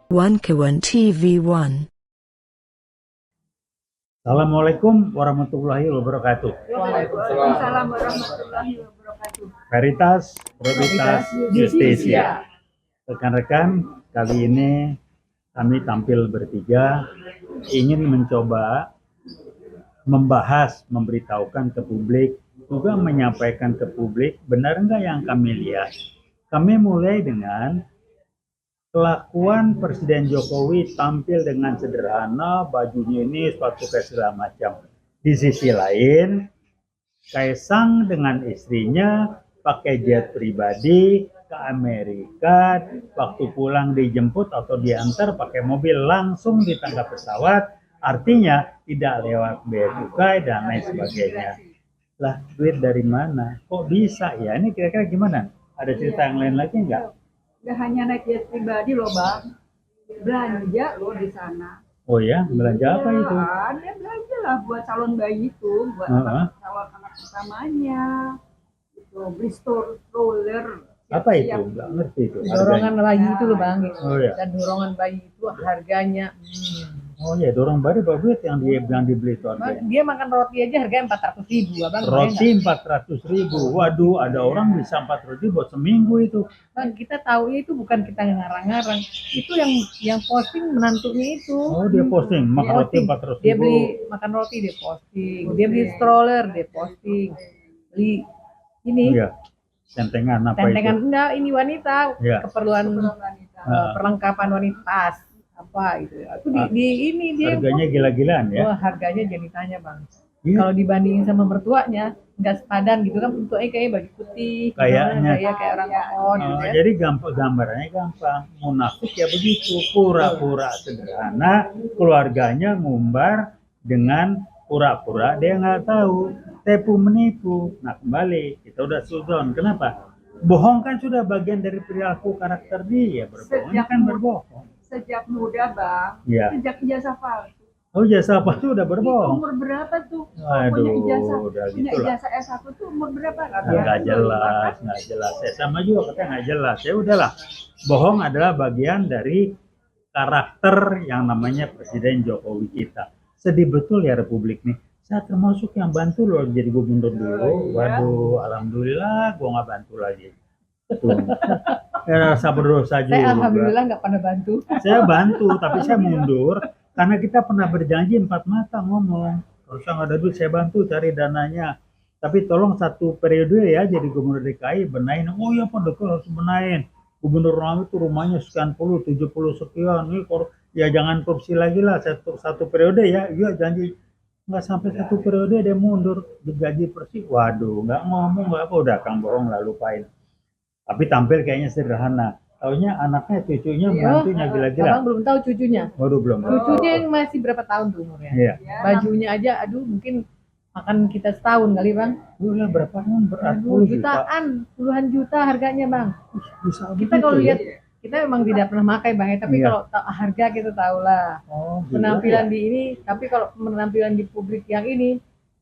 Kawan TV1. Assalamualaikum warahmatullahi wabarakatuh. Waalaikumsalam warahmatullahi wabarakatuh. Veritas, Probitas, Justisia. Rekan-rekan, kali ini kami tampil bertiga ingin mencoba membahas, memberitahukan ke publik, juga menyampaikan ke publik benar nggak yang kami lihat. Kami mulai dengan kelakuan Presiden Jokowi tampil dengan sederhana, bajunya ini sepatu kayak segala macam. Di sisi lain, Kaisang dengan istrinya pakai jet pribadi ke Amerika, waktu pulang dijemput atau diantar pakai mobil langsung ditangkap pesawat, artinya tidak lewat bea cukai dan lain sebagainya. Lah, duit dari mana? Kok bisa ya? Ini kira-kira gimana? Ada cerita yang lain lagi nggak? Nggak hanya naik jet pribadi loh bang, belanja loh di sana. Oh ya, belanja apa itu? Ada belanja lah buat calon bayi itu, buat calon anak pertamanya. Itu beli stroller. Apa itu? Nggak ngerti itu. Dorongan bayi itu loh bang. Oh ya. Dan dorongan bayi itu harganya Oh ya, dorong bayi berapa yang dibeli itu harganya? dia makan roti aja harganya 400.000 abang. Roti 400.000. Waduh, ada orang bisa 400.000 buat seminggu itu. Bang, kita tahu itu bukan kita ngarang-ngarang. Itu yang posting menantunya itu. Oh, dia posting makan roti 400.000. Dia beli makan roti dia posting. Dia beli stroller dia posting. Beli ini Iya. Tentengan apa tentengan itu? enggak ini wanita Iya. keperluan Wanita. perlengkapan wanita tas apa gitu. Itu di ini dia Harganya gila-gilaan ya. wah harganya jadi tanya bang. Iya. Kalau dibandingin sama mertuanya nggak sepadan gitu kan, bentuknya kayak baju putih, Kayaknya. kayak orang pohon gitu ya. Jadi gampang, gambarannya gampang. Munafik ya begitu, pura-pura sederhana, keluarganya ngumbar dengan pura-pura dia nggak tahu, tipu menipu. Nah kembali kita udah suzon. Kenapa? Bohong kan sudah bagian dari perilaku karakter dia. Berbohong Sejak kan muda. berbohong. Sejak muda bang, Iya. sejak ijazah palsu. Oh jasa apa tuh udah Itu berbohong? umur berapa tuh? Waduh, punya ijazah, udah punya gitulah. ijazah S1 tuh umur berapa? Nggak jelas, nggak jelas. Ya, sama juga katanya nggak jelas. Ya udahlah, bohong adalah bagian dari karakter yang namanya Presiden Jokowi kita. Sedih betul ya Republik nih. Saya termasuk yang bantu loh jadi gubernur dulu. Waduh, alhamdulillah gua nggak bantu lagi. Tuh. Ya, rasa berdosa juga. Saya alhamdulillah nggak pernah bantu. Saya bantu, tapi saya mundur karena kita pernah berjanji 4 mata ngomong. Kalau saya nggak ada duit, saya bantu cari dananya. Tapi tolong 1 periode ya jadi gubernur DKI benahin. Oh iya Pak Dekil harus benahin. Gubernur Rami itu rumahnya sekian puluh, 70 sekian. Ini ya jangan korupsi lagi lah satu periode ya. Iya janji. Nggak sampai 1 periode dia mundur digaji persis. Waduh, nggak ngomong nggak apa udah Kang bohong lah lupain. Tapi tampil kayaknya sederhana. Taunya anaknya, cucunya, menantunya gila-gila. Abang belum tahu cucunya. Waduh belum. Cucunya yang masih berapa tahun tuh umurnya? Iya. Bajunya aja, aduh mungkin makan kita setahun kali bang. Udah berapa kan berat Aduh, 40 juta. jutaan, puluhan juta harganya bang. Bisa Kita begitu kalau ya? lihat, kita memang tidak pernah pakai bang ya, tapi Iya. kalau harga kita tahu lah. Oh, gila Penampilan ya. di ini, tapi kalau penampilan di publik yang ini,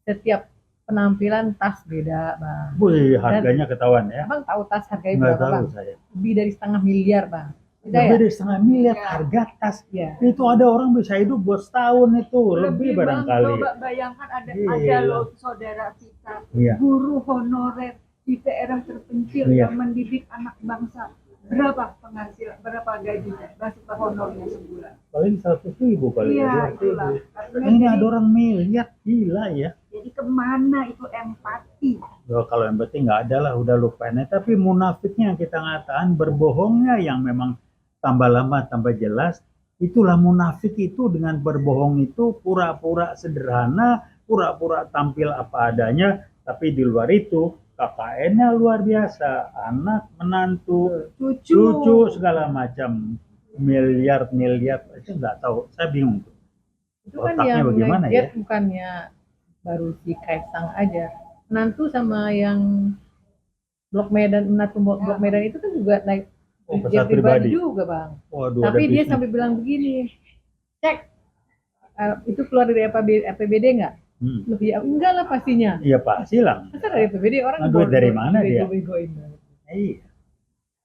setiap penampilan tas beda bang. Wih, harganya ketahuan ya. Abang tahu tas harganya Nggak berapa tahu bang? saya. Lebih dari 1,5 miliar bang. Tidak Lebih ya? dari 1,5 miliar Iya. harga tas. Iya. Itu ada orang bisa hidup buat setahun itu, lebih Bang, barangkali. coba bayangkan ada Gila. loh saudara kita, Iya. guru honorer di daerah terpencil Iya. yang mendidik anak bangsa. Berapa penghasilan, berapa gajinya, berapa honornya sebulan? Paling 100.000 kali Iya, ya. itulah. 100.000. Ini ada orang miliar, gila ya. Jadi kemana itu empati? Kalau yang penting nggak ada lah, udah lupain. Tapi munafiknya yang kita ngatain, berbohongnya yang memang tambah lama tambah jelas. Itulah munafik itu dengan berbohong itu pura-pura sederhana, pura-pura tampil apa adanya, tapi di luar itu KKN-nya luar biasa, anak, menantu, cucu segala macam, miliar itu nggak tahu, saya bingung. Itu kan Otaknya yang bagaimana naik jet ya? bukannya baru si Kaisang aja. Menantu sama yang Blok Medan itu kan juga naik Oh, jet pesawat pribadi pribadi. juga bang. Waduh, Tapi ada dia bisnis. sampai bilang begini, cek itu keluar dari APBD nggak? Loh, ya enggak lah pastinya. Iya Pak, silang. Masa dari APBD orang Duit dari mana dia? bego-begoin. Iya.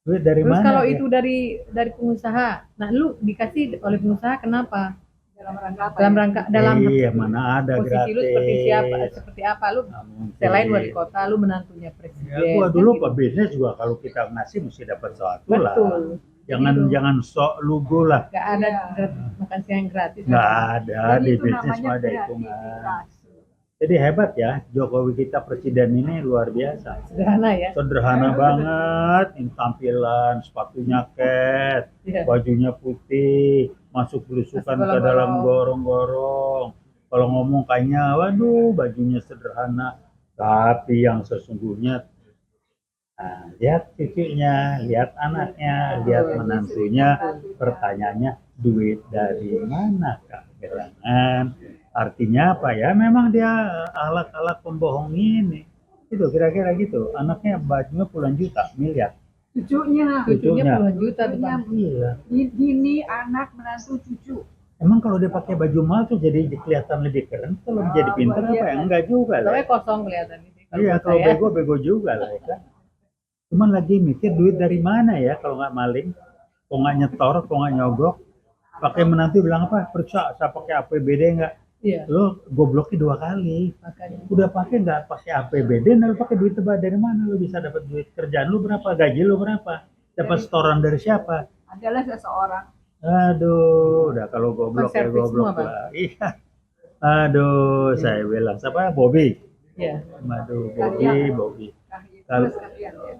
Duit dari Terus mana kalau dia? itu dari pengusaha, nah lu dikasih oleh pengusaha kenapa? Dalam rangka apa Dalam ya? rangka dalam Iya, mana ada posisi lu seperti siapa? gratis. Seperti apa lu? Nggak mungkin. Selain wali kota, lu menantunya Ya, presiden. gua kan dulu gitu. pebisnis juga kalau kita ngasih mesti dapat sesuatu lah. Betul. Jangan Gitu. jangan sok lugu lah. Gak ada Iya. makan siang gratis. Nggak ada Jadi di itu bisnis namanya mah ada hitungan. kreativitas. Jadi hebat ya, Jokowi kita presiden ini luar biasa. Sederhana ya. Sederhana banget, ini tampilan, sepatunya cat, Iya. bajunya putih, masuk belusukan Masuk ke dalam gorong-gorong. gorong-gorong. Kalau ngomong kayaknya, waduh, bajunya sederhana. Tapi yang sesungguhnya, nah, lihat cucunya, lihat anaknya, lihat menantunya, pertanyaannya, duit dari mana Kak? Gerangan. Artinya apa ya? Memang dia alat-alat pembohong ini. Itu kira-kira gitu. Anaknya bajunya puluhan juta, miliar. Cucunya, Cucunya Cucunya. puluhan juta tuh cucunya Bang. Iya. bini, anak, menantu, cucu. Emang kalau dia pakai baju mahal tuh jadi kelihatan lebih keren. Kalau jadi pintar apa ya? Enggak juga lah. Soalnya kosong kelihatan ini. Iya, kalau bego bego juga lah ya kan. Cuman lagi mikir duit dari mana ya kalau nggak maling, kok nggak nyetor, kok nggak nyogok. Pakai menantu bilang apa? Periksa, saya pakai APBD nggak? Iya, Lo gobloknya 2 kali. makanya. Udah pakai nggak pakai APBD, nah lo pakai duit tebal dari mana? Lo bisa dapat duit kerjaan lo berapa? Gaji lo berapa? Dapat setoran dari siapa? Adalah seseorang. Aduh, udah kalau goblok ya Konservis goblok semua, Bang. lah. Iya. Aduh, saya bilang siapa? Bobby. Iya. Aduh, Kahiyang. Bobby. Plus kalian ya.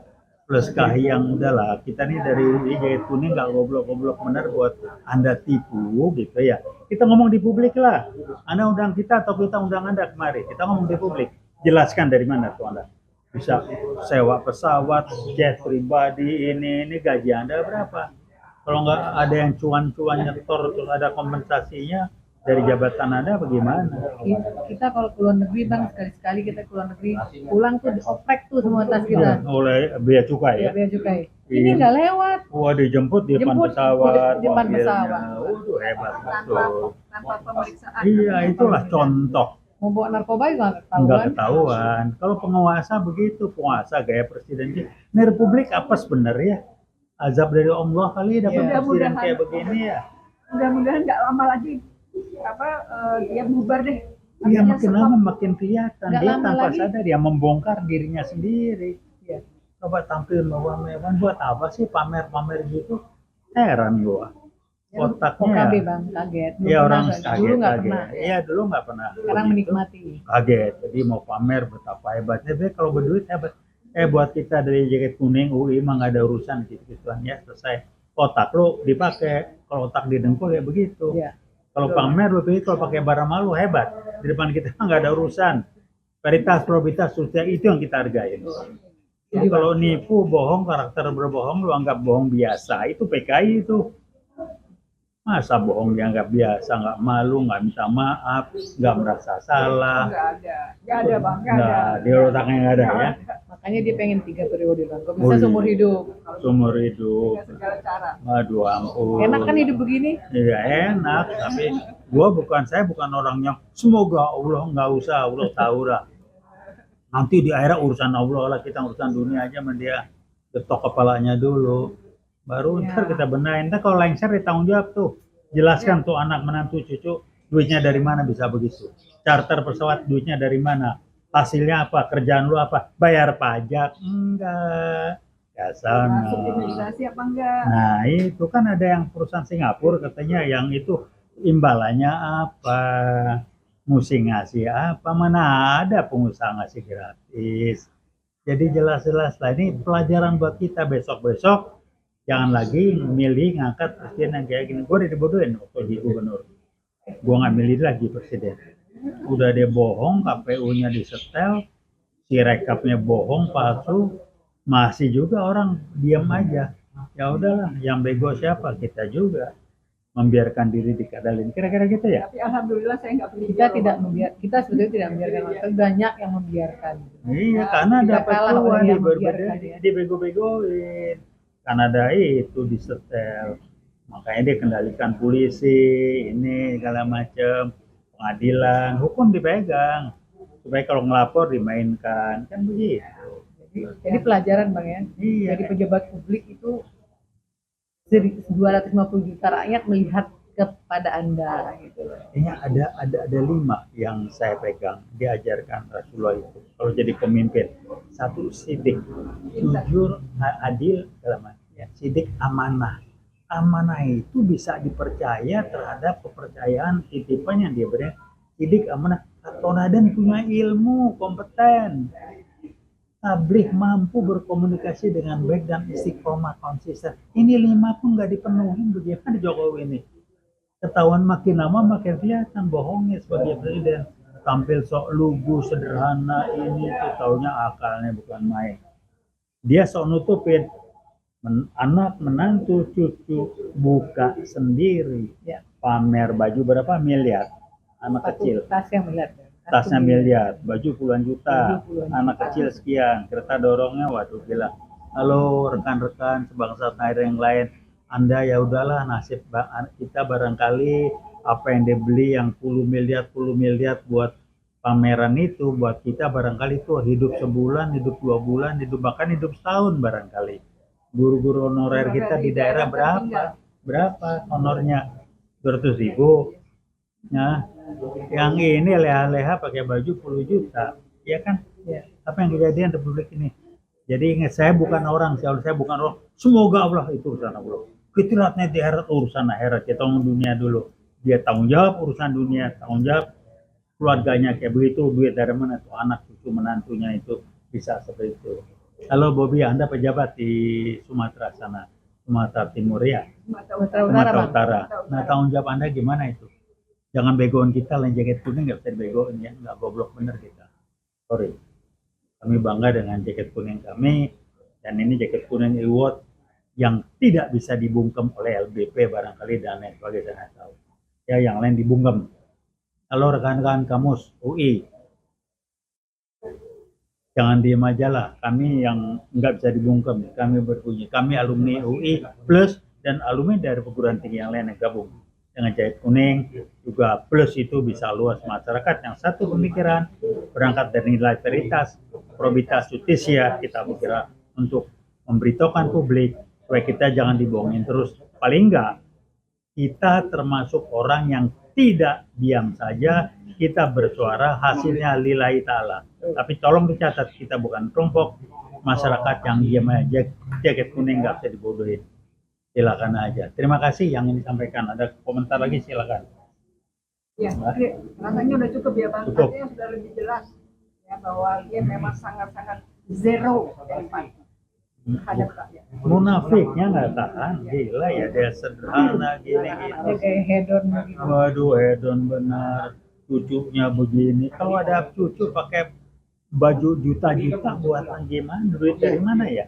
Plus Kahiyang udahlah, kita nih dari Jahit Kuning nggak goblok-goblok bener buat Anda tipu gitu ya. Kita ngomong di publik lah. Anda undang kita atau kita undang Anda kemari. Kita ngomong di publik. Jelaskan dari mana tuh Anda. Bisa sewa pesawat, jet pribadi, ini gaji Anda berapa? Kalau nggak ada yang cuan-cuan nyetor terus ada kompensasinya dari jabatan Anda bagaimana? Kita kalau ke luar negeri Bang, sekali-sekali kita ke luar negeri, pulang tuh dioprek tuh semua tas kita. Oleh bea cukai Iya, ya. bea cukai. Ini nggak lewat. Wah, dijemput di depan Jemput pesawat. di depan mobilnya. pesawat. Waduh, hebat Tanpa betul. tanpa pemeriksaan. Iya, itulah contoh. Mau bawa narkoba juga nggak ketahuan. Nggak ketahuan. Kalau penguasa begitu, penguasa gaya presiden. Ini republik apa sebenarnya? Azab dari Allah kali dapat Iya. presiden kayak begini ya. Mudah-mudahan nggak lama lagi dia bubar deh. Iya, Artinya makin stop. lama makin kelihatan. Nggak Dia lama tanpa lagi. sadar dia membongkar dirinya sendiri. Iya. Coba tampil mewah-mewahan buat apa sih pamer-pamer gitu? Heran gua. Ya, Otaknya OKB Bang, kaget. Belum Iya, pernah, orang Bang. kaget. Dulu nggak kaget. pernah. Iya, dulu nggak pernah. Sekarang begitu. menikmati. Kaget. Jadi mau pamer betapa hebatnya. Tapi kalau berduit hebat. Buat kita dari Jaket Kuning, UI mah nggak ada urusan gitu-gituan ya, selesai. Otak lo dipakai. Kalau otak didengkul ya begitu. Iya. Kalau pamer lo pilih, kalau pakai barang malu hebat. Di depan kita mah nggak ada urusan. Paritas, probabilitas, sosial itu yang kita hargain. Jadi kalau nipu, bohong, karakter berbohong, lu anggap bohong biasa. Itu PKI itu. Masa bohong dianggap biasa, nggak malu, nggak minta maaf, nggak merasa salah. Nggak ada bang, nggak ada. Nggak, di otaknya nggak ada ya. Makanya dia pengen 3 periode Bang. Kalau Oh, bisa iya. seumur hidup. Seumur hidup. Dengan segala cara. Aduh ampun. Enak kan hidup begini? Iya enak, tapi saya bukan orang yang semoga Allah nggak usah, Allah tahu lah. Nanti di akhirat urusan Allah lah, kita urusan dunia aja sama dia getok kepalanya dulu. Baru ntar kita benahin. Ntar kalau lengser ditanggung jawab tuh. Jelaskan tuh anak menantu cucu duitnya dari mana bisa begitu. Charter pesawat duitnya dari mana. Hasilnya apa? Kerjaan lu apa? Bayar pajak? Enggak. Ya sana. Masuk imigrasi apa enggak? Nah itu kan ada yang perusahaan Singapura katanya yang itu imbalannya apa, mesti ngasih apa, mana ada pengusaha ngasih gratis. Jadi jelas-jelas lah ini pelajaran buat kita besok-besok jangan lagi milih ngangkat presiden yang kayak gini. Gue udah dibodohin waktu jadi gubernur. Gue nggak milih lagi presiden. Udah dia bohong, KPU-nya disetel, si rekapnya bohong, palsu, masih juga orang diam aja. Ya udahlah, yang bego siapa? Kita juga membiarkan diri dikadalin. Kira-kira gitu ya? Tapi alhamdulillah saya nggak beli. Kita tidak kita sebetulnya tidak membiarkan, tapi banyak yang membiarkan. Iya, karena Kita dapat kalah cuan oleh yang membiarkan, ya. dibego-begoin. Karena ada itu disetel. Makanya dia kendalikan polisi, ini segala macam, pengadilan, hukum dipegang. Supaya kalau ngelapor dimainkan, kan begitu. Jadi pelajaran Bang ya. Iya. Jadi pejabat publik itu 250 juta rakyat melihat kepada Anda gitu. Ini ada 5 yang saya pegang diajarkan Rasulullah itu. Kalau jadi pemimpin, 1 sidik, jujur, adil dalam artian sidik, amanah. Amanah itu bisa dipercaya terhadap kepercayaan titipan yang dia beri. Sidik, amanah, teladan, punya ilmu, kompeten. Tabligh mampu berkomunikasi dengan baik dan istiqomah konsisten. Ini 5 pun nggak dipenuhi, bagaimana Jokowi ini? Ketahuan makin lama makin kelihatan bohongnya sebagai presiden. Tampil sok lugu, sederhana, ini tuh taunya akalnya bukan main. Dia sok nutupin. Anak, menantu, cucu buka sendiri. Ya. Pamer baju berapa miliar? Anak kecil. Tasnya miliar. Tasnya miliar, baju puluhan juta, Baju puluhan anak juta. kecil sekian, kereta dorongnya waduh gila. Halo rekan-rekan sebangsa tanah air yang lain, Anda ya udahlah nasib kita barangkali apa yang dibeli yang 10 miliar buat pameran itu buat kita barangkali itu hidup sebulan, hidup 2 bulan, hidup bahkan hidup setahun barangkali. Guru-guru honorer kita di daerah berapa honornya? 200.000. Nah, yang ini leha-leha pakai baju 10 juta, ya kan? Ya. Apa yang kejadian Republik ini? Jadi ingat, saya bukan orang, saya bukan orang. Semoga Allah itu urusan Allah. Kita lihatnya di akhirat urusan akhirat, kita ngomong dunia dulu. Dia tanggung jawab urusan dunia, tanggung jawab keluarganya kayak begitu, duit dari mana tuh anak cucu menantunya itu bisa seperti itu. Halo Bobby, Anda pejabat di Sumatera sana, Sumatera Timur ya, Sumatera Utara. Nah tanggung jawab Anda gimana itu? Jangan begoin kita, lain jaket kuning nggak bisa dibegoin ya, nggak goblok bener kita. Sorry. Kami bangga dengan jaket kuning kami, dan ini jaket kuning award yang tidak bisa dibungkem oleh LBP barangkali dan lain sebagainya, saya tahu. Ya yang lain dibungkem. Kalau rekan-rekan kamus UI, jangan diem aja lah. Kami yang nggak bisa dibungkem, kami berbunyi. Kami alumni UI plus dan alumni dari perguruan tinggi yang lain yang gabung dengan jaket kuning juga plus itu bisa luas masyarakat yang satu pemikiran berangkat dari nilai veritas, probitas, justisia kita berkira untuk memberitahukan publik supaya kita jangan dibohongin terus. Paling enggak kita termasuk orang yang tidak diam saja, kita bersuara hasilnya lillahi ta'ala. Tapi tolong dicatat, kita bukan kelompok masyarakat yang diam aja, jaket kuning nggak bisa dibodohin. Silakan aja. Terima kasih yang ini disampaikan. Ada komentar lagi silakan. Ya, rasanya udah cukup ya Bang. Cukup. Artinya sudah lebih jelas ya bahwa dia memang sangat-sangat zero empati terhadap rakyat. Munafiknya nggak tahan, gila ya dia sederhana gini-gini. Dia kayak hedon gitu. Waduh, hedon benar. Cucunya begini. Kalau ada cucu pakai baju juta-juta buatan gimana? Duit dari mana ya?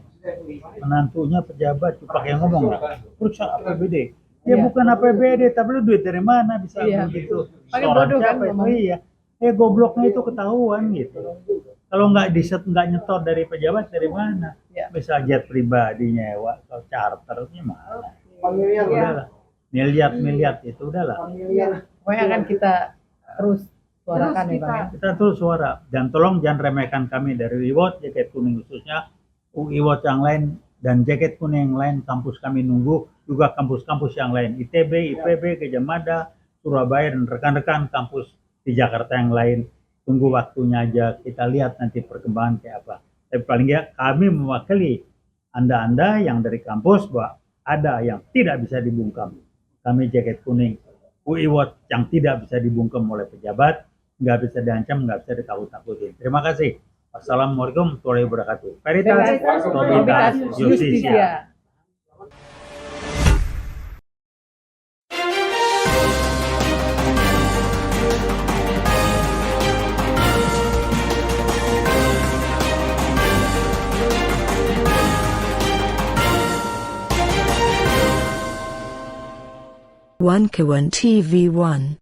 Menantunya pejabat pakai ngomong nggak? Perusahaan APBD. Ya Iya. bukan APBD, tapi lu duit dari mana bisa Iya. begitu? Paling Orang bodoh kan siapa itu? ngomong. Iya. Gobloknya itu ketahuan gitu. Kalau nggak nyetor dari pejabat dari mana? Iya. Bisa jet pribadi nyewa atau charter gimana? Iya. Udahlah. Miliar itu udahlah. Pokoknya akan kita terus suarakan Terus ya Bang ya. Kita terus suara dan tolong jangan remehkan kami dari reward jaket kuning khususnya UI Watch yang lain dan jaket kuning yang lain. Kampus kami nunggu juga kampus-kampus yang lain ITB, IPB, Gajah Mada, Surabaya dan rekan-rekan kampus di Jakarta yang lain. Tunggu waktunya aja, kita lihat nanti perkembangan kayak apa. Tapi paling nggak kami mewakili Anda-Anda yang dari kampus bahwa ada yang tidak bisa dibungkam. Kami jaket kuning UI Watch yang tidak bisa dibungkam oleh pejabat, nggak bisa diancam, nggak bisa ditakut-takutin. Terima kasih. Wassalamualaikum warahmatullahi wabarakatuh. Veritas, probitas, justisia. One Kawan TV 1